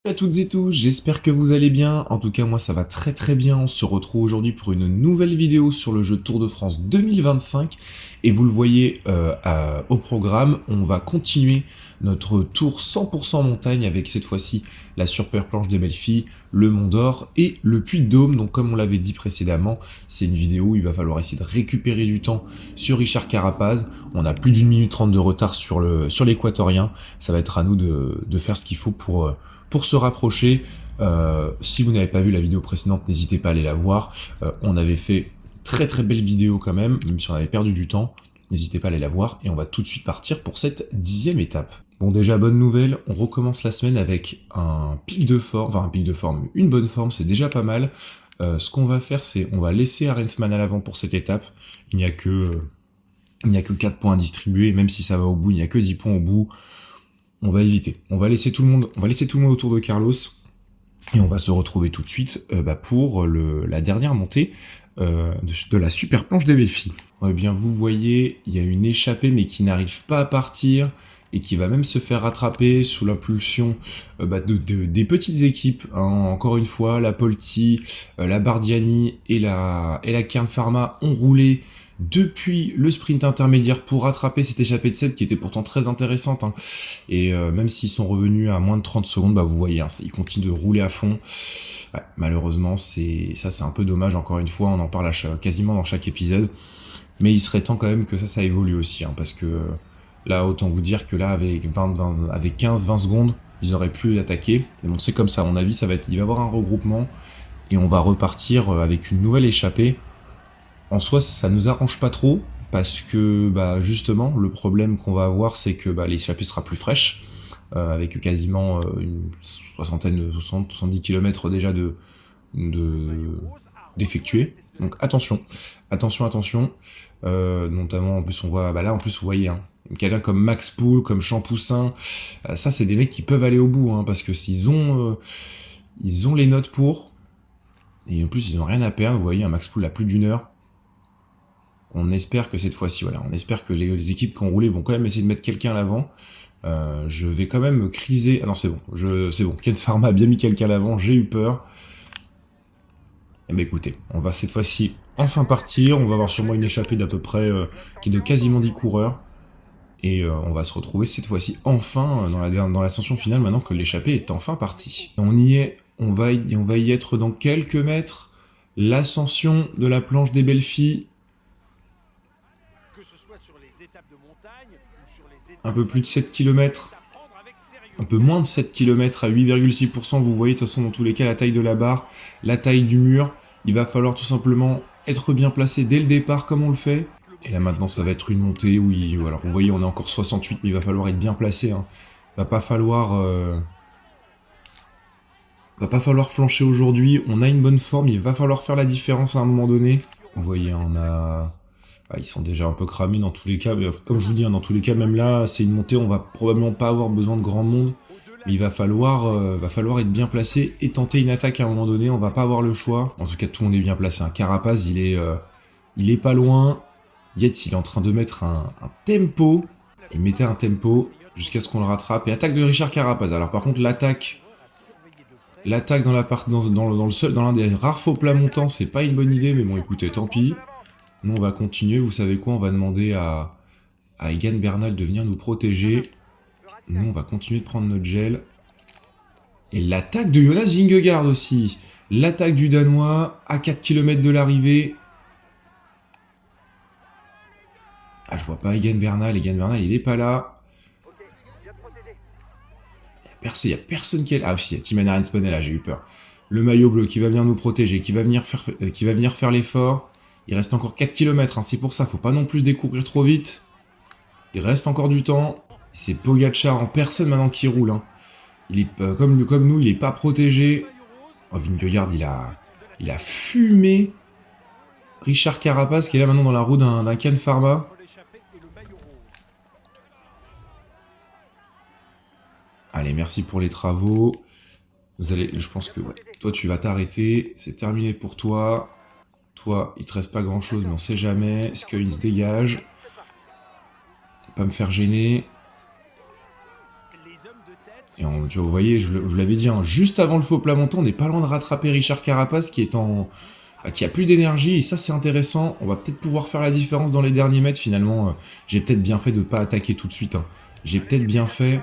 Salut à toutes et tous, j'espère que vous allez bien. En tout cas, moi ça va très très bien. On se retrouve aujourd'hui pour une nouvelle vidéo sur le jeu Tour de France 2025. Et vous le voyez au programme, on va continuer notre tour 100% montagne avec cette fois-ci la super planche des belles filles, le Mont d'Or et le Puy de Dôme. Donc comme on l'avait dit précédemment, c'est une vidéo où il va falloir essayer de récupérer du temps sur Richard Carapaz. On a plus d'1 minute 30 de retard sur l'équatorien. Ça va être à nous de faire ce qu'il faut pour se rapprocher. Si vous n'avez pas vu la vidéo précédente, n'hésitez pas à aller la voir. On avait fait très très belle vidéo quand même si on avait perdu du temps. N'hésitez pas à aller la voir et on va tout de suite partir pour cette 10e étape. Bon déjà bonne nouvelle, on recommence la semaine avec un pic de forme, enfin un pic de forme, une bonne forme, c'est déjà pas mal. Ce qu'on va faire, c'est on va laisser Arensman à l'avant pour cette étape. Il n'y a que 4 points à distribuer, même si ça va au bout, il n'y a que 10 points au bout. On va éviter. On va laisser tout le monde autour de Carlos. Et on va se retrouver tout de suite pour la dernière montée de la super planche des belles filles. Eh bien, vous voyez, il y a une échappée, mais qui n'arrive pas à partir, et qui va même se faire rattraper sous l'impulsion des petites équipes. Hein. Encore une fois, la Polti, la Bardiani et la Kern Pharma ont roulé depuis le sprint intermédiaire pour rattraper cette échappée de 7 qui était pourtant très intéressante. Hein. Et même s'ils sont revenus à moins de 30 secondes, vous voyez, hein, ils continuent de rouler à fond. Ouais, malheureusement, c'est un peu dommage, encore une fois, on en parle quasiment dans chaque épisode. Mais il serait temps quand même que ça évolue aussi, hein, parce que là, autant vous dire que là, avec 15-20 secondes, ils auraient pu attaquer. Et bon, c'est comme ça, à mon avis, il va y avoir un regroupement, et on va repartir avec une nouvelle échappée. En soi, ça nous arrange pas trop, parce que justement, le problème qu'on va avoir, c'est que l'échappée sera plus fraîche, avec quasiment une soixantaine, 70 km déjà d'effectuer. Donc attention, notamment en plus on voit, là en plus vous voyez, hein, quelqu'un comme Max Poul, comme Champoussin, ça c'est des mecs qui peuvent aller au bout, hein, parce que ils ont les notes pour, et en plus ils ont rien à perdre. Vous voyez, un Max Poul à plus d'1 heure. On espère que cette fois-ci, voilà, on espère que les équipes qui ont roulé vont quand même essayer de mettre quelqu'un à l'avant. Je vais quand même me criser. Ah non, c'est bon. C'est bon. Ken Pharma a bien mis quelqu'un à l'avant. J'ai eu peur. Eh ben écoutez, on va cette fois-ci enfin partir. On va avoir sûrement une échappée d'à peu près qui est de quasiment 10 coureurs. Et on va se retrouver cette fois-ci enfin dans l'ascension finale maintenant que l'échappée est enfin partie. On y est. On va y être dans quelques mètres. L'ascension de la planche des belles filles. Un peu plus de 7 km. Un peu moins de 7 km à 8,6%. Vous voyez de toute façon dans tous les cas la taille de la barre, la taille du mur. Il va falloir tout simplement être bien placé dès le départ comme on le fait. Et là maintenant ça va être une montée où alors vous voyez on est encore 68, mais il va falloir être bien placé. Hein. Va pas falloir flancher aujourd'hui. On a une bonne forme, il va falloir faire la différence à un moment donné. Vous voyez, ils sont déjà un peu cramés dans tous les cas, mais comme je vous dis, hein, dans tous les cas, même là, c'est une montée, on va probablement pas avoir besoin de grand monde, mais il va falloir être bien placé et tenter une attaque à un moment donné, on va pas avoir le choix. En tout cas, tout le monde est bien placé. Hein. Carapaz, il est pas loin. Yates, il est en train de mettre un tempo. Il mettait un tempo jusqu'à ce qu'on le rattrape. Et attaque de Richard Carapaz. Alors par contre, l'attaque dans l'un des rares faux plats montants, c'est pas une bonne idée, mais bon, écoutez, tant pis. Nous, on va continuer. Vous savez quoi? On va demander à Egan Bernal de venir nous protéger. Nous, on va continuer de prendre notre gel. Et l'attaque de Jonas Vingegaard aussi. L'attaque du Danois à 4 km de l'arrivée. Ah, je vois pas Egan Bernal. Egan Bernal, il est pas là. Il y a personne qui est là. Ah, si, il y a Thymen Arensman est là, j'ai eu peur. Le maillot bleu qui va venir nous protéger, qui va venir faire l'effort. Il reste encore 4 km, hein, c'est pour ça, faut pas non plus découvrir trop vite. Il reste encore du temps. C'est Pogacar en personne maintenant qui roule. Hein. Il est comme nous, il est pas protégé. Oh, Vingegaard, il a fumé Richard Carapaz qui est là maintenant dans la roue d'un Kern Pharma. Allez, merci pour les travaux. Je pense que toi, tu vas t'arrêter. C'est terminé pour toi. Toi, il te reste pas grand chose, mais on sait jamais. Skull se dégage. Pas me faire gêner. Et tu vois, vous voyez, je l'avais dit, hein, juste avant le faux plat montant, on n'est pas loin de rattraper Richard Carapace qui a plus d'énergie, et ça c'est intéressant. On va peut-être pouvoir faire la différence dans les derniers mètres finalement. J'ai peut-être bien fait de ne pas attaquer tout de suite. Hein. J'ai peut-être bien fait.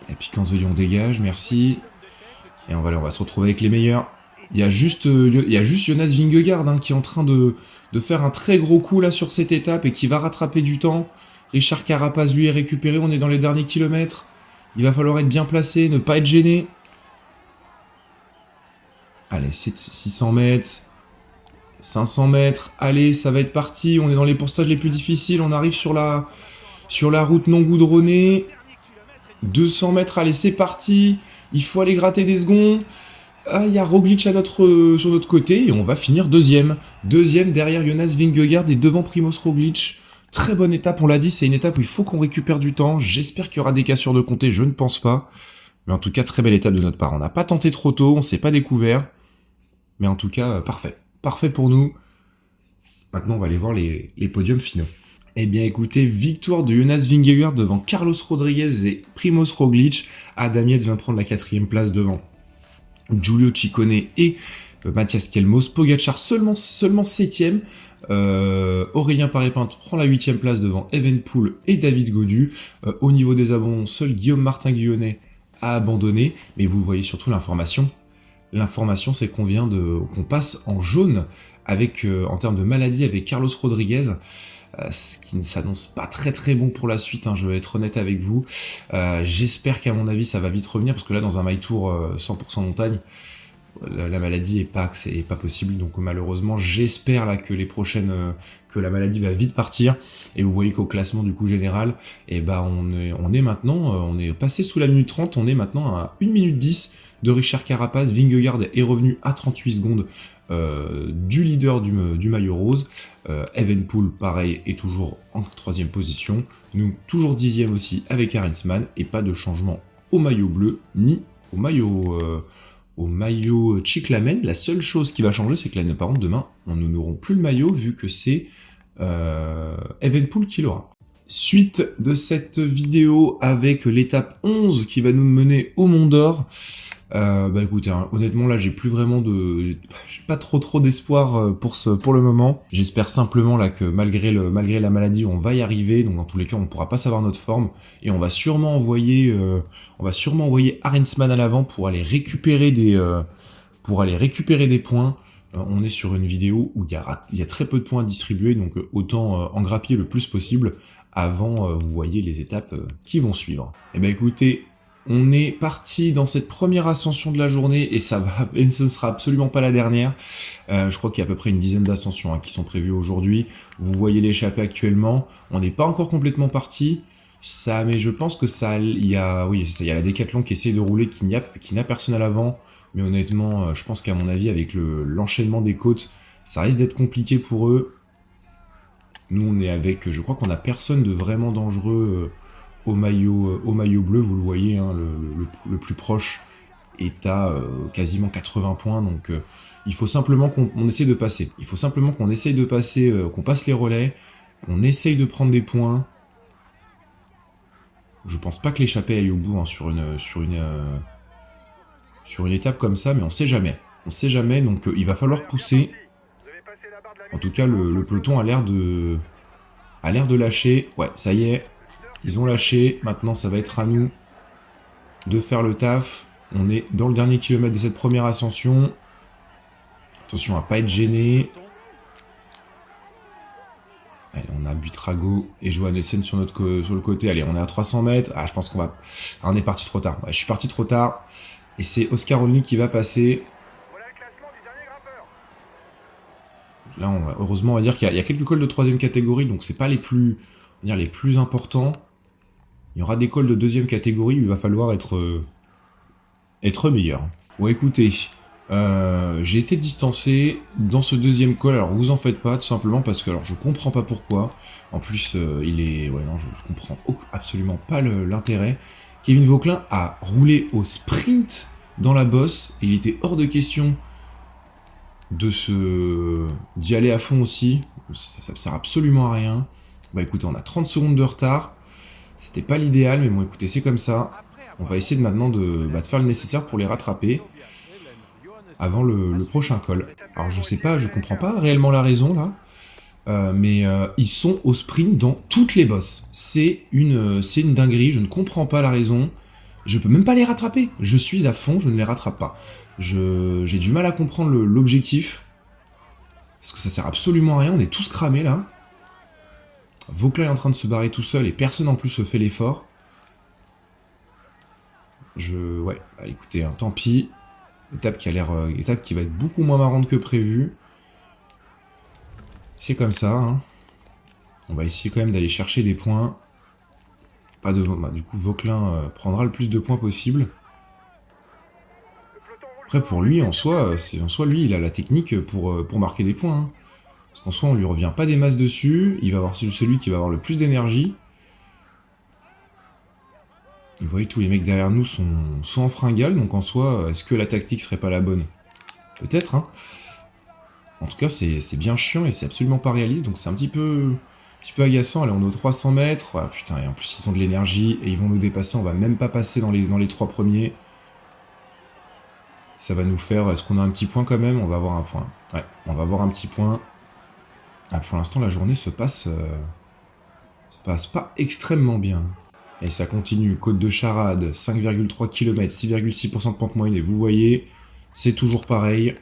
Et puis quand The Lion dégage, merci. Et on va se retrouver avec les meilleurs. Il y a juste Jonas Vingegaard hein, qui est en train de faire un très gros coup là sur cette étape et qui va rattraper du temps. Richard Carapace lui est récupéré, on est dans les derniers kilomètres. Il va falloir être bien placé, ne pas être gêné. Allez, 600 mètres, 500 mètres, allez, ça va être parti. On est dans les pourcentages les plus difficiles, on arrive sur la route non goudronnée. 200 mètres, allez, c'est parti. Il faut aller gratter des secondes. Ah, il y a Roglic sur notre côté et on va finir deuxième. Deuxième derrière Jonas Vingegaard et devant Primoz Roglic. Très bonne étape, on l'a dit, c'est une étape où il faut qu'on récupère du temps. J'espère qu'il y aura des cassures de comté, je ne pense pas. Mais en tout cas, très belle étape de notre part. On n'a pas tenté trop tôt, on ne s'est pas découvert. Mais en tout cas, parfait. Parfait pour nous. Maintenant, on va aller voir les podiums finaux. Eh bien écoutez, victoire de Jonas Vingegaard devant Carlos Rodriguez et Primoz Roglic. Adam Yates vient prendre la 4e place devant Giulio Ciccone et Mathias Kelmos. Pogacar seulement 7e. Aurélien Paré-Pinthe prend la 8e place devant Evenepoel et David Gaudu. Au niveau des abandons, seul Guillaume Martin-Guyonnet a abandonné. Mais vous voyez surtout l'information. L'information, c'est qu'on passe en jaune en termes de maladie avec Carlos Rodriguez. Ce qui ne s'annonce pas très très bon pour la suite, hein, je vais être honnête avec vous. J'espère qu'à mon avis ça va vite revenir, parce que là dans un My Tour 100% montagne, la maladie est pas possible, donc malheureusement j'espère là que que la maladie va vite partir. Et vous voyez qu'au classement du coup général, on est passé sous la minute 30, on est maintenant à 1 minute 10 de Richard Carapace. Vingegaard est revenu à 38 secondes du leader du maillot rose. Evenepoel, pareil, est toujours en 3e position. Nous, toujours 10e aussi avec Arensman, et pas de changement au maillot bleu, ni au maillot Cyclamen. La seule chose qui va changer, c'est que par contre, demain, nous n'aurons plus le maillot, vu que c'est Evenepoel qui l'aura. Suite de cette vidéo avec l'étape 11 qui va nous mener au Mont d'Or. Écoutez, hein, honnêtement là j'ai pas trop d'espoir pour le moment. J'espère simplement là que malgré la maladie on va y arriver, donc dans tous les cas on pourra pas savoir notre forme et on va sûrement envoyer Arensman à l'avant pour aller récupérer des points. On est sur une vidéo où il y a très peu de points à distribuer, donc autant en grappiller le plus possible avant vous voyez les étapes qui vont suivre. Et ben écoutez, on est parti dans cette première ascension de la journée et ce ne sera absolument pas la dernière. Je crois qu'il y a à peu près une dizaine d'ascensions qui sont prévues aujourd'hui. Vous voyez l'échappée actuellement. On n'est pas encore complètement parti. Mais je pense que il y a la Décathlon qui essaie de rouler, qui n'a personne à l'avant. Mais honnêtement, je pense qu'à mon avis, avec l'enchaînement des côtes, ça risque d'être compliqué pour eux. Nous, je crois qu'on n'a personne de vraiment dangereux au maillot bleu, vous le voyez, hein, le plus proche est à quasiment 80 points, donc il faut simplement qu'on essaye de passer. Il faut simplement qu'on essaye de passer, qu'on passe les relais, qu'on essaye de prendre des points. Je pense pas que l'échappée aille au bout hein, sur une étape comme ça, mais on sait jamais. On sait jamais, donc il va falloir pousser. En tout cas, le peloton a l'air de lâcher. Ouais, ça y est. Ils ont lâché, maintenant ça va être à nous de faire le taf. On est dans le dernier kilomètre de cette première ascension. Attention à pas être gêné. Allez, on a Buitrago et Johannessen sur le côté. Allez, on est à 300 mètres. Ah, je pense qu'on va... Ah, on est parti trop tard. Ouais, je suis parti trop tard. Et c'est Oscar Olny qui va passer. Là, heureusement, on va dire qu'il y a quelques cols de 3e catégorie, donc c'est pas les plus importants. Il y aura des cols de 2e catégorie où il va falloir être meilleur. Bon, écoutez, j'ai été distancé dans ce 2e col. Alors, vous en faites pas, tout simplement parce que je comprends pas pourquoi. En plus, je comprends absolument pas l'intérêt. Kevin Vauquelin a roulé au sprint dans la bosse et il était hors de question d'y aller à fond aussi. Ça ne sert absolument à rien. Bah écoutez, on a 30 secondes de retard. C'était pas l'idéal, mais bon écoutez, c'est comme ça. On va essayer maintenant de faire le nécessaire pour les rattraper avant le prochain col. Alors je sais pas, je comprends pas réellement la raison là, mais ils sont au sprint dans toutes les bosses. C'est une dinguerie, je ne comprends pas la raison. Je peux même pas les rattraper. Je suis à fond, je ne les rattrape pas. J'ai du mal à comprendre l'objectif. Parce que ça sert absolument à rien, on est tous cramés là. Vauclin est en train de se barrer tout seul et personne en plus se fait l'effort. Ouais, bah écoutez, hein, tant pis. Étape qui va être beaucoup moins marrante que prévu. C'est comme ça, hein. On va essayer quand même d'aller chercher des points. Pas de... Bah, du coup, Vauclin prendra le plus de points possible. Après, pour lui, en soi, lui, il a la technique pour marquer des points, hein. Parce qu'en soi, on lui revient pas des masses dessus. Il va avoir celui qui va avoir le plus d'énergie. Vous voyez, tous les mecs derrière nous sont en fringale, donc en soi, est-ce que la tactique serait pas la bonne? Peut-être, hein. En tout cas, c'est bien chiant et c'est absolument pas réaliste, donc c'est un petit peu agaçant. Allez, on est aux 300 mètres. Ah, putain, et en plus, ils ont de l'énergie et ils vont nous dépasser. On va même pas passer dans les 3 premiers. Ça va nous faire... Est-ce qu'on a un petit point quand même? On va avoir un point. Ouais, on va avoir un petit point. Ah, pour l'instant, la journée se passe pas extrêmement bien. Et ça continue. Côte de Charade, 5,3 km, 6,6% de pente moyenne. Et vous voyez, c'est toujours pareil.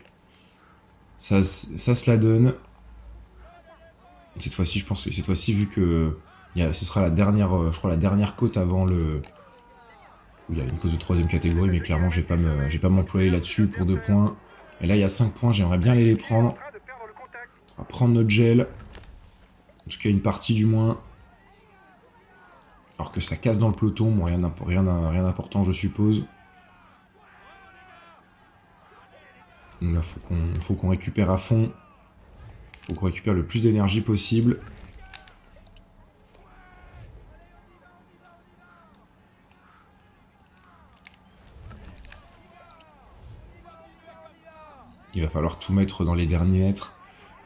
Ça se la donne. Cette fois-ci, je pense que cette fois-ci, vu que ce sera la dernière, je crois la dernière côte avant le... Où il y a une cause de 3ème catégorie, mais clairement, je vais pas m'employer là-dessus pour 2 points. Et là, il y a 5 points, j'aimerais bien aller les prendre. On va prendre notre gel. En tout cas, une partie du moins. Alors que ça casse dans le peloton, bon, rien d'important, je suppose. Donc là, faut qu'on récupère à fond. Faut qu'on récupère le plus d'énergie possible. Il va falloir tout mettre dans les derniers mètres.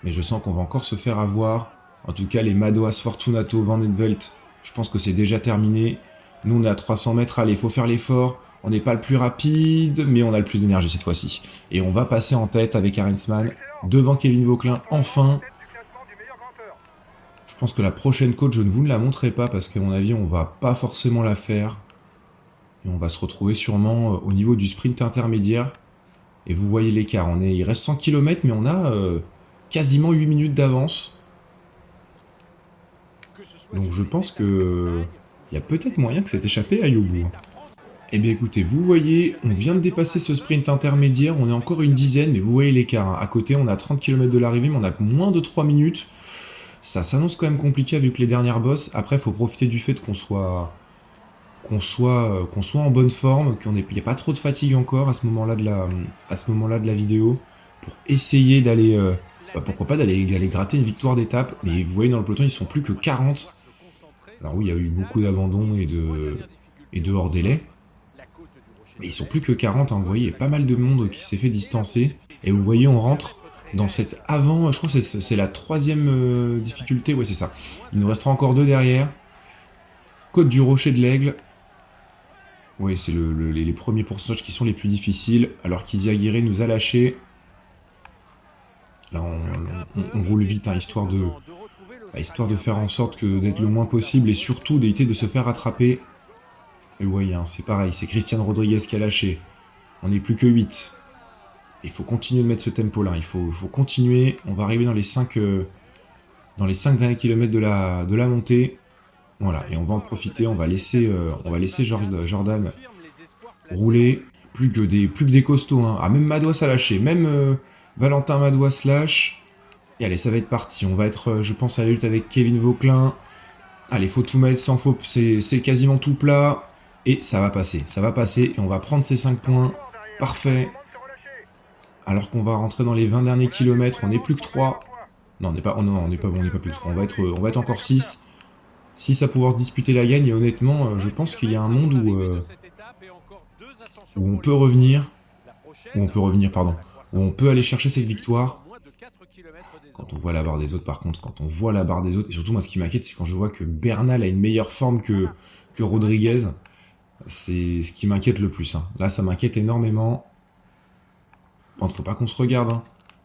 Mais je sens qu'on va encore se faire avoir. En tout cas, les Madouas, Fortunato, Van Velt, je pense que c'est déjà terminé. Nous, on est à 300 mètres. Allez, il faut faire l'effort. On n'est pas le plus rapide, mais on a le plus d'énergie cette fois-ci. Et on va passer en tête avec Arensman, devant Kevin Vauclin, enfin. Je pense que la prochaine côte, je ne vous la montrerai pas, parce qu'à mon avis, on va pas forcément la faire. Et on va se retrouver sûrement au niveau du sprint intermédiaire. Et vous voyez l'écart. Il reste 100 km, mais on a quasiment 8 minutes d'avance. Donc je pense que il y a peut-être moyen que cette échappée aille au bout. Eh bien écoutez, vous voyez, on vient de dépasser ce sprint intermédiaire, on est encore une dizaine, mais vous voyez l'écart, hein. À côté, on a 30 km de l'arrivée, mais on a moins de 3 minutes. Ça s'annonce quand même compliqué avec les dernières bosses. Après, il faut profiter du fait qu'on soit en bonne forme, qu'il n'y a pas trop de fatigue encore à ce moment-là de la vidéo, pour essayer d'aller, pourquoi pas d'aller gratter une victoire d'étape. Mais vous voyez dans le peloton, ils sont plus que 40. Alors oui, il y a eu beaucoup d'abandons et de hors délai. Mais ils sont plus que 40, hein, vous voyez, il y a pas mal de monde qui s'est fait distancer. Et vous voyez, on rentre dans cette avant... Je crois que c'est la 3ème difficulté, ouais c'est ça. Il nous restera encore 2 derrière. Côte du Rocher de l'Aigle. Oui, c'est les premiers pourcentages qui sont les plus difficiles, alors qu'Iziaguirre nous a lâché. Là, on roule vite, hein, histoire de faire en sorte d'être le moins possible et surtout d'éviter de se faire rattraper. Et vous voyez, hein, c'est pareil, c'est Christian Rodriguez qui a lâché. On n'est plus que 8. Il faut continuer de mettre ce tempo-là, il faut continuer. On va arriver dans les 5 derniers kilomètres de la montée. Voilà, et on va en profiter, on va laisser Jordan rouler. Plus que des costauds, hein. Ah, même Madouas a lâché, même Valentin Madouas lâche. Et allez, ça va être parti, on va être, je pense, à la lutte avec Kevin Vauclin. Allez, faut tout mettre, c'est quasiment tout plat. Et ça va passer, et on va prendre ces 5 points. Parfait. Alors qu'on va rentrer dans les 20 derniers kilomètres, on n'est plus que 3. Non, on n'est pas plus que 3, on va être encore 6. 6 à pouvoir se disputer la gagne, et honnêtement, je pense qu'il y a un monde où on peut revenir, pardon, où on peut aller chercher cette victoire. Quand on voit la barre des autres, par contre, quand on voit la barre des autres, et surtout moi ce qui m'inquiète, c'est quand je vois que Bernal a une meilleure forme que Rodriguez, c'est ce qui m'inquiète le plus. Hein. Là, ça m'inquiète énormément. Bon, faut pas qu'on se regarde. Hein.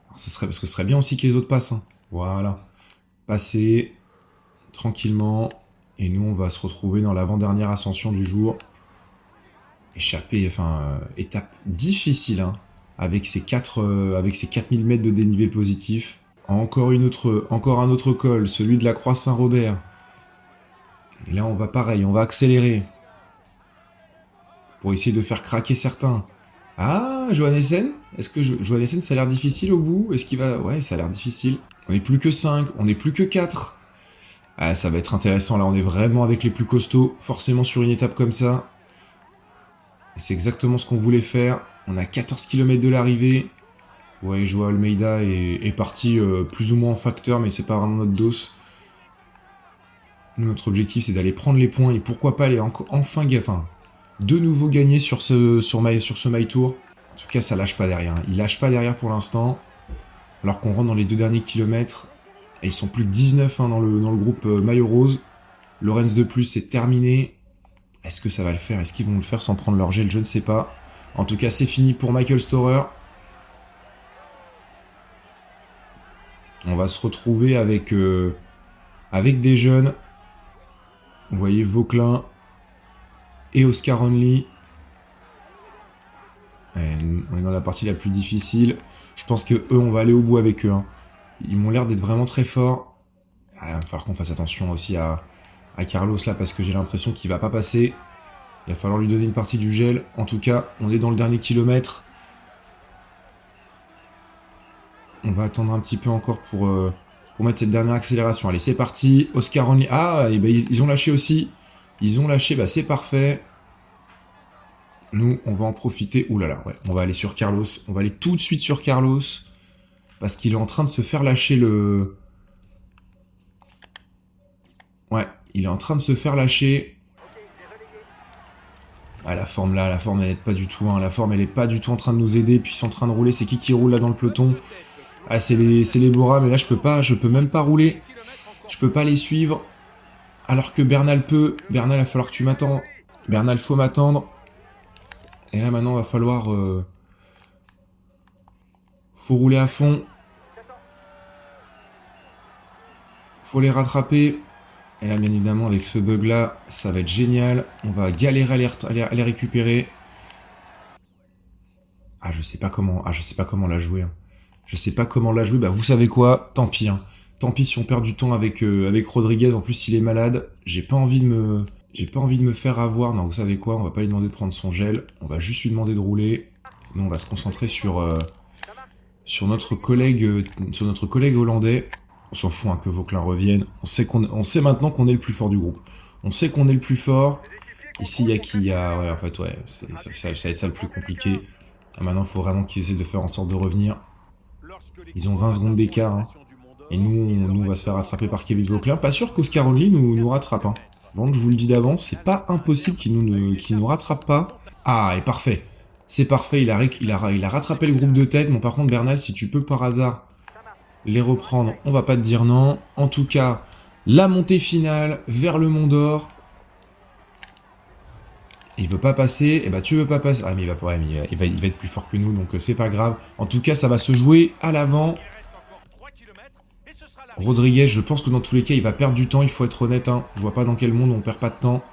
Alors, parce que ce serait bien aussi que les autres passent. Hein. Voilà. Passer tranquillement. Et nous, on va se retrouver dans l'avant-dernière ascension du jour. Échapper, enfin, étape difficile, hein, avec ces 4000 mètres de dénivelé positif. Encore un autre col, celui de la Croix Saint-Robert. Et là, on va pareil, on va accélérer. Pour essayer de faire craquer certains. Ah, Johannessen? Est-ce que Johannessen, ça a l'air difficile au bout? Est-ce qu'il va... Ouais, ça a l'air difficile. On n'est plus que 5, on n'est plus que 4. Ah, ça va être intéressant, là, on est vraiment avec les plus costauds, forcément sur une étape comme ça. C'est exactement ce qu'on voulait faire. On a 14 km de l'arrivée. Ouais, Joao Almeida est parti plus ou moins en facteur, mais c'est pas vraiment notre dos. Nous, notre objectif, c'est d'aller prendre les points et pourquoi pas aller enfin de nouveau gagner sur ce My Tour. En tout cas, ça lâche pas derrière. Hein. Il lâche pas derrière pour l'instant. Alors qu'on rentre dans les 2 derniers kilomètres. Et ils sont plus de 19 hein, dans le groupe maillot rose. Lorenz de plus, c'est terminé. Est-ce que ça va le faire? Est-ce qu'ils vont le faire sans prendre leur gel? Je ne sais pas. En tout cas, c'est fini pour Michael Storer. On va se retrouver avec des jeunes. Vous voyez Vauquelin et Oscar Only. On est dans la partie la plus difficile. Je pense que eux, on va aller au bout avec eux. Hein. Ils m'ont l'air d'être vraiment très forts. Il va falloir qu'on fasse attention aussi à Carlos là, parce que j'ai l'impression qu'il va pas passer. Il va falloir lui donner une partie du gel. En tout cas, on est dans le dernier kilomètre. On va attendre un petit peu encore pour mettre cette dernière accélération. Allez, c'est parti. Oscar Only. Ah, et ben, ils ont lâché aussi. Ils ont lâché, bah, c'est parfait. Nous, on va en profiter. Ouh là là, ouais. On va aller sur Carlos. On va aller tout de suite sur Carlos. Parce qu'il est en train de se faire lâcher le... Ouais, il est en train de se faire lâcher. Ah, la forme là, la forme elle n'est pas du tout. Hein. La forme elle est pas du tout en train de nous aider. Puis c'est en train de rouler. C'est qui roule là dans le peloton? Ah, c'est les Bora, mais là je peux même pas rouler. Je peux pas les suivre. Alors que Bernal peut. Bernal, il va falloir que tu m'attendes. Bernal, faut m'attendre. Et là maintenant, il va falloir... Faut rouler à fond. Faut les rattraper. Et là, bien évidemment, avec ce bug-là, ça va être génial. On va galérer à les récupérer. Ah, je sais pas comment la jouer. Hein. Je sais pas comment la jouer. Bah, vous savez quoi? Tant pis. Hein. Tant pis si on perd du temps avec Rodriguez. En plus, il est malade. J'ai pas envie de me faire avoir. Non, vous savez quoi? On va pas lui demander de prendre son gel. On va juste lui demander de rouler. Nous, on va se concentrer sur notre collègue hollandais. On s'en fout hein, que Vauquelin revienne. On sait maintenant qu'on est le plus fort du groupe. On sait qu'on est le plus fort. Ici, il y a qui? Ouais, en fait, ouais. Ça va être ça le plus compliqué. Maintenant, il faut vraiment qu'ils essaient de faire en sorte de revenir. Ils ont 20 secondes d'écart. Hein. Et nous, on va se faire rattraper par Kevin Vauquelin. Pas sûr qu'Oscar Only nous rattrape. Hein. Donc, je vous le dis d'avance, c'est pas impossible qu'il nous rattrape pas. Ah, et parfait. C'est parfait, il a rattrapé le groupe de tête. Bon, par contre, Bernal, si tu peux par hasard les reprendre, on va pas te dire non. En tout cas, la montée finale vers le Mont d'Or. Il veut pas passer, et bah tu veux pas passer. Ah mais il va pas, ouais, il va être plus fort que nous, donc c'est pas grave. En tout cas, ça va se jouer à l'avant. Rodriguez, je pense que dans tous les cas, il va perdre du temps, il faut être honnête. Hein. Je vois pas dans quel monde on perd pas de temps.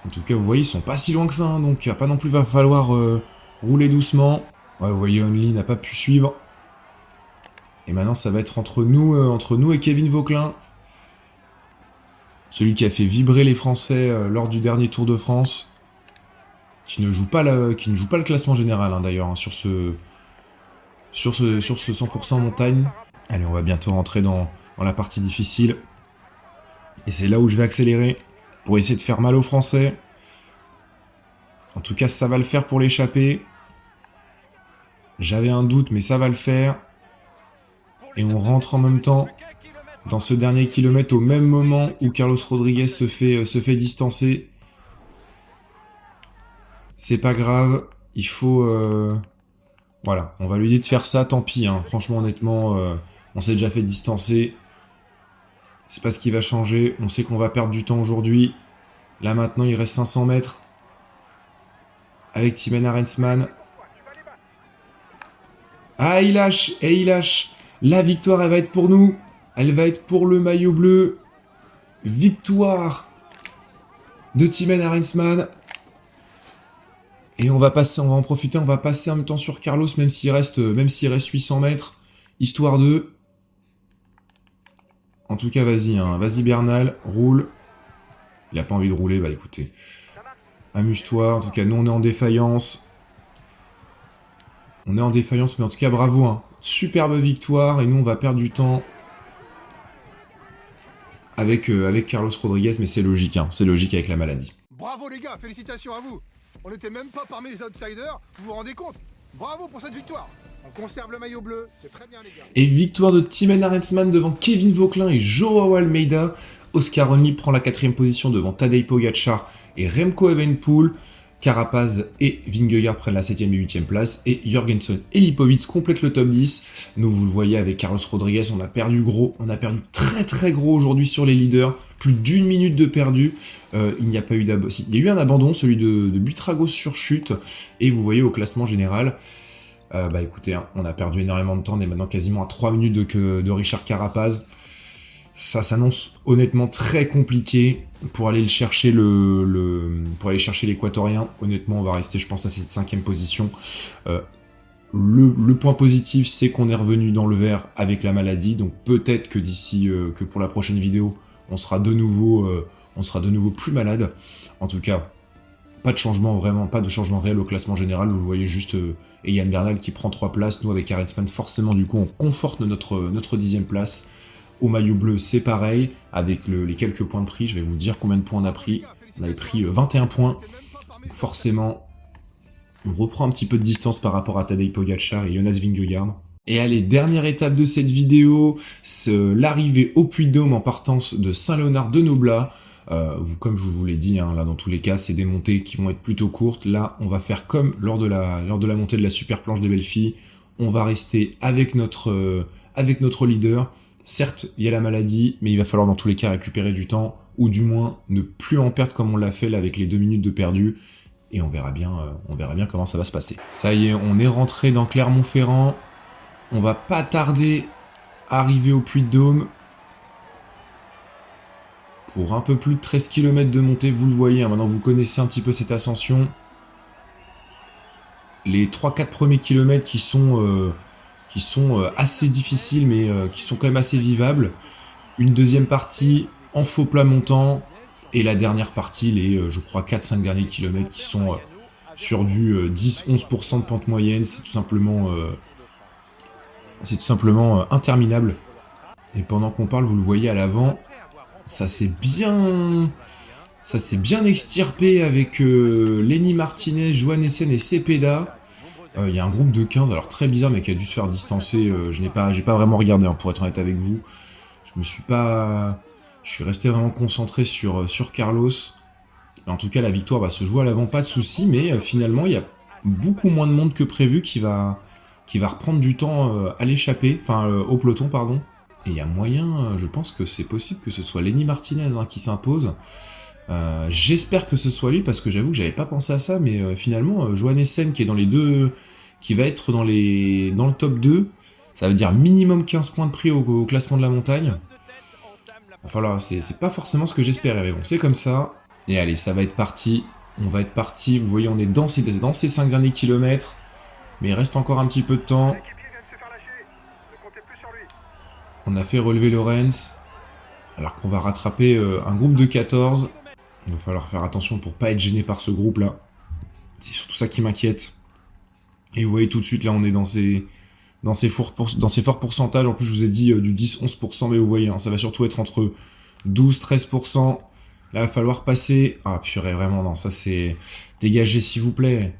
En tout cas, vous voyez, ils sont pas si loin que ça, hein, donc il va pas non plus falloir rouler doucement. Ouais, vous voyez, Only n'a pas pu suivre. Et maintenant, ça va être entre nous et Kevin Vauquelin. Celui qui a fait vibrer les Français lors du dernier Tour de France. Qui ne joue pas le classement général, hein, d'ailleurs, hein, sur ce 100% montagne. Allez, on va bientôt rentrer dans la partie difficile. Et c'est là où je vais accélérer. Pour essayer de faire mal aux Français. En tout cas, ça va le faire pour l'échapper. J'avais un doute, mais ça va le faire. Et on rentre en même temps dans ce dernier kilomètre au même moment où Carlos Rodriguez se fait distancer. C'est pas grave. Il faut Voilà, on va lui dire de faire ça, tant pis. Hein. Franchement, honnêtement, on s'est déjà fait distancer. C'est pas ce qui va changer. On sait qu'on va perdre du temps aujourd'hui. Là, maintenant, il reste 500 mètres. Avec Thymen Arensman. Ah, il lâche. Et il lâche. La victoire, elle va être pour nous. Elle va être pour le maillot bleu. Victoire de Thymen Arensman. Et on va en profiter, on va passer en même temps sur Carlos, même s'il reste 800 mètres, histoire de... En tout cas, vas-y, hein, vas-y Bernal, roule. Il a pas envie de rouler, bah écoutez. Amuse-toi, en tout cas, nous on est en défaillance. On est en défaillance, mais en tout cas, bravo, hein. Superbe victoire, et nous on va perdre du temps avec Carlos Rodriguez, mais c'est logique, hein, c'est logique avec la maladie. Bravo les gars, félicitations à vous. On n'était même pas parmi les outsiders, vous vous rendez compte? Bravo pour cette victoire. On conserve le maillot bleu, c'est très bien les gars. Et victoire de Thymen Arensman devant Kevin Vauquelin et Joao Almeida. Oscar Onley prend la 4ème position devant Tadej Pogacar et Remco Evenepoel. Carapaz et Vingegaard prennent la 7ème et 8ème place. Et Jorgensen et Lipovic complètent le top 10. Nous, vous le voyez avec Carlos Rodriguez, on a perdu gros. On a perdu très très gros aujourd'hui sur les leaders. Plus d'1 minute de perdu. Il n'y a pas eu d'abandon. Si, il y a eu un abandon, celui de Buitrago sur chute. Et vous voyez au classement général... bah écoutez, hein, on a perdu énormément de temps, on est maintenant quasiment à 3 minutes de Richard Carapaz. Ça s'annonce honnêtement très compliqué pour aller le chercher pour aller chercher l'équatorien. Honnêtement, on va rester, je pense, à cette 5ème position. Le point positif, c'est qu'on est revenu dans le vert avec la maladie, donc peut-être que d'ici, que pour la prochaine vidéo, on sera de nouveau plus malade. En tout cas, pas de changement, vraiment pas de changement réel au classement général. Vous voyez juste Egan Bernal qui prend 3 places. Nous, avec Arensman, forcément, du coup, on conforte notre 10ème place. Au maillot bleu, c'est pareil. Avec les quelques points de prix, je vais vous dire combien de points on a pris. On avait pris 21 points. Donc forcément, on reprend un petit peu de distance par rapport à Tadej Pogacar et Jonas Vingegaard. Et allez, dernière étape de cette vidéo, c'est l'arrivée au Puy-de-Dôme en partance de Saint-Léonard-de-Noblat. Comme je vous l'ai dit, hein, là dans tous les cas, c'est des montées qui vont être plutôt courtes. Là, on va faire comme lors de la montée de la super planche des belles filles. On va rester avec notre leader. Certes, il y a la maladie, mais il va falloir dans tous les cas récupérer du temps, ou du moins ne plus en perdre comme on l'a fait là avec les 2 minutes de perdu. Et on verra bien comment ça va se passer. Ça y est, on est rentré dans Clermont-Ferrand. On va pas tarder à arriver au Puy-de-Dôme. Pour un peu plus de 13 km de montée, vous le voyez, hein, maintenant vous connaissez un petit peu cette ascension. Les 3-4 premiers kilomètres qui sont assez difficiles, mais qui sont quand même assez vivables. Une deuxième partie en faux plat montant, et la dernière partie, les, je crois, 4-5 derniers kilomètres qui sont sur du 10-11% de pente moyenne. C'est tout simplement interminable. Et pendant qu'on parle, vous le voyez à l'avant, ça s'est bien extirpé avec Lenny Martinez, Johannessen et Cepeda. Il y a un groupe de 15, alors très bizarre, mais qui a dû se faire distancer. J'ai pas vraiment regardé, hein, pour être honnête avec vous. Je suis resté vraiment concentré sur Carlos. En tout cas, la victoire va se jouer à l'avant, pas de souci, mais finalement, il y a beaucoup moins de monde que prévu qui va reprendre du temps à l'échappée, enfin au peloton, pardon. Et il y a moyen, je pense que c'est possible que ce soit Lenny Martinez, hein, qui s'impose. J'espère que ce soit lui, parce que j'avoue que j'avais pas pensé à ça, mais finalement, Johannessen qui est dans les deux, qui va être dans le top 2, ça veut dire minimum 15 points de prix au classement de la montagne. Enfin là, c'est pas forcément ce que j'espérais, mais bon, c'est comme ça. Et allez, ça va être parti. On va être parti, vous voyez, on est dans ces 5 derniers kilomètres, mais il reste encore un petit peu de temps. On a fait relever Lorenz, alors qu'on va rattraper un groupe de 14. Il va falloir faire attention pour pas être gêné par ce groupe-là. C'est surtout ça qui m'inquiète. Et vous voyez tout de suite, là, on est dans ces forts pourcentages. En plus, je vous ai dit du 10-11%, mais vous voyez, hein, ça va surtout être entre 12-13%. Là, il va falloir passer... Ah, purée, vraiment, non, ça c'est... Dégagez, s'il vous plaît.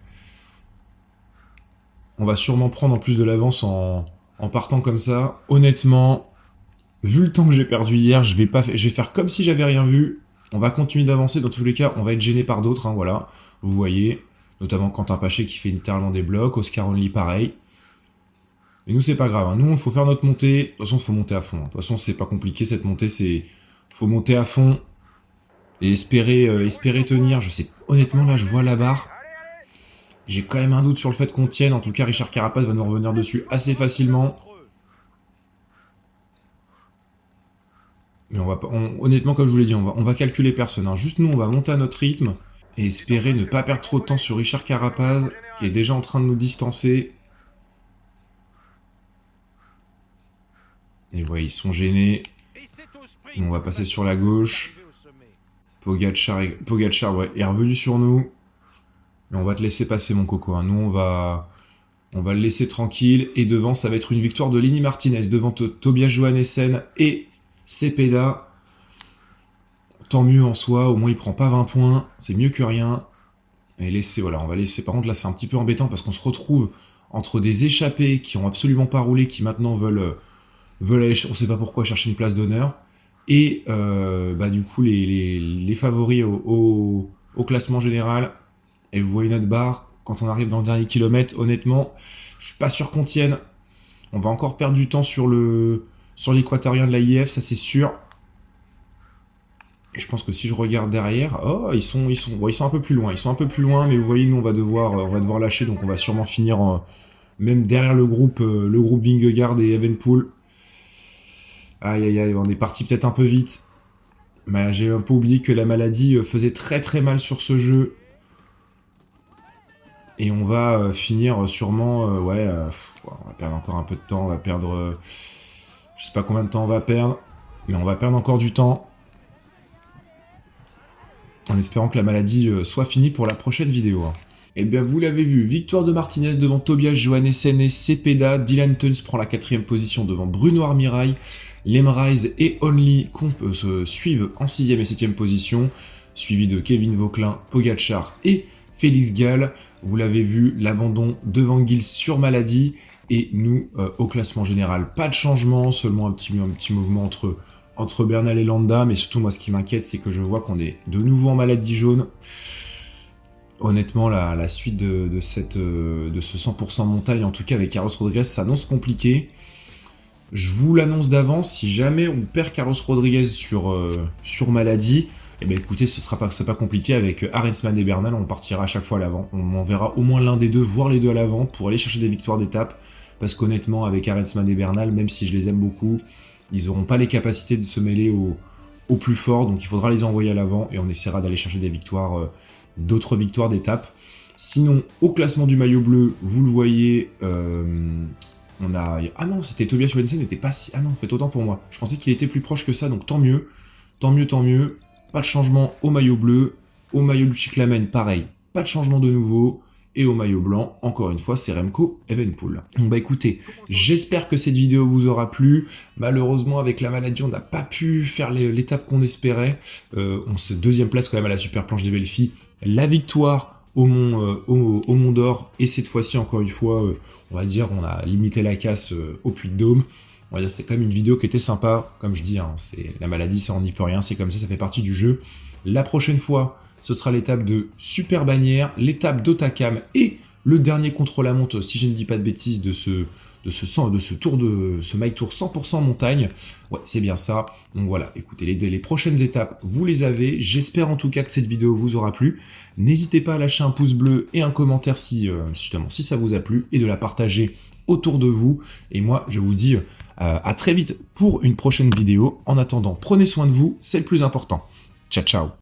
On va sûrement prendre en plus de l'avance en partant comme ça. Honnêtement, vu le temps que j'ai perdu hier, je vais faire comme si j'avais rien vu. On va continuer d'avancer. Dans tous les cas, on va être gêné par d'autres, hein, voilà. Vous voyez, notamment Quentin Paché qui fait littéralement des blocs. Oscar Onley, pareil. Et nous, c'est pas grave. Hein. Nous, il faut faire notre montée. De toute façon, il faut monter à fond. Hein. De toute façon, c'est pas compliqué, cette montée. Faut monter à fond et espérer tenir. Je sais, honnêtement, là, je vois la barre. J'ai quand même un doute sur le fait qu'on tienne. En tout cas, Richard Carapace va nous revenir dessus assez facilement. Mais on va pas, honnêtement, comme je vous l'ai dit, on va calculer personne. Hein. Juste nous, on va monter à notre rythme et espérer ne pas perdre trop de temps sur Richard Carapace, qui est déjà en train de nous distancer. Et ouais, ils sont gênés. On va passer sur la gauche. Pogacar ouais, est revenu sur nous. Mais on va te laisser passer, mon coco. Hein. Nous, on va le laisser tranquille. Et devant, ça va être une victoire de Lenny Martinez. Devant Tobias Johannessen et Cepeda. Tant mieux en soi. Au moins, il prend pas 20 points. C'est mieux que rien. Et voilà, on va laisser. Par contre, là, c'est un petit peu embêtant parce qu'on se retrouve entre des échappés qui ont absolument pas roulé, qui maintenant veulent aller, on sait pas pourquoi, chercher une place d'honneur. Et du coup, les favoris au classement général. Et vous voyez notre barre, quand on arrive dans le dernier kilomètre, honnêtement, je suis pas sûr qu'on tienne. On va encore perdre du temps sur l'équatorien de l'AIF, ça c'est sûr. Et je pense que si je regarde derrière, oh, ils sont un peu plus loin. Ils sont un peu plus loin, mais vous voyez, nous on va devoir lâcher, donc on va sûrement finir même derrière le groupe Vingegaard et Evenepoel. Aïe aïe aïe, on est parti peut-être un peu vite. Mais j'ai un peu oublié que la maladie faisait très très mal sur ce jeu. Et on va finir sûrement, on va perdre encore un peu de temps, on va perdre, je sais pas combien de temps on va perdre, mais on va perdre encore du temps, en espérant que la maladie soit finie pour la prochaine vidéo. Hein. Et bien vous l'avez vu, victoire de Martinez devant Tobias Johannessen et Cepeda, Dylan Teuns prend la 4ème position devant Bruno Armirail, Lemrise et Only se suivent en 6ème et 7ème position, suivi de Kevin Vauquelin, Pogacar et Félix Gall. Vous l'avez vu, l'abandon de Van Gils sur maladie. Et nous, au classement général, pas de changement, seulement un petit mouvement entre Bernal et Landa. Mais surtout, moi, ce qui m'inquiète, c'est que je vois qu'on est de nouveau en maladie jaune. Honnêtement, la suite de ce 100% montagne, en tout cas avec Carlos Rodriguez, s'annonce compliqué. Je vous l'annonce d'avance, si jamais on perd Carlos Rodriguez sur maladie, eh bien écoutez, c'est pas compliqué, avec Arensman et Bernal, on partira à chaque fois à l'avant. On enverra au moins l'un des deux, voire les deux à l'avant, pour aller chercher des victoires d'étape. Parce qu'honnêtement, avec Arensman et Bernal, même si je les aime beaucoup, ils n'auront pas les capacités de se mêler au plus fort, donc il faudra les envoyer à l'avant, et on essaiera d'aller chercher des victoires, d'autres victoires d'étape. Sinon, au classement du maillot bleu, vous le voyez, on a... Ah non, c'était Tobias Johannessen, n'était pas si... Ah non, faites autant pour moi. Je pensais qu'il était plus proche que ça, donc tant mieux. Tant mieux, tant mieux. Pas de changement au maillot bleu. Au maillot du Cyclamen, pareil. Pas de changement de nouveau. Et au maillot blanc, encore une fois, c'est Remco Evenepoel. Donc bah écoutez, j'espère que cette vidéo vous aura plu. Malheureusement, avec la maladie, on n'a pas pu faire l'étape qu'on espérait. On se deuxième place quand même à la super planche des belles filles. La victoire au Mont d'Or. Et cette fois-ci, encore une fois, on va dire, on a limité la casse au Puy-de-Dôme. On va dire c'était quand même une vidéo qui était sympa. Comme je dis, hein, la maladie, ça on n'y peut rien. C'est comme ça fait partie du jeu. La prochaine fois, ce sera l'étape de Super Bannière, l'étape d'Otakam et le dernier contre-la-montre, si je ne dis pas de bêtises, de ce My Tour 100% montagne. Ouais, c'est bien ça. Donc voilà, écoutez, les prochaines étapes, vous les avez. J'espère en tout cas que cette vidéo vous aura plu. N'hésitez pas à lâcher un pouce bleu et un commentaire si ça vous a plu, et de la partager autour de vous. Et moi, je vous dis à très vite pour une prochaine vidéo. En attendant, prenez soin de vous, c'est le plus important. Ciao, ciao.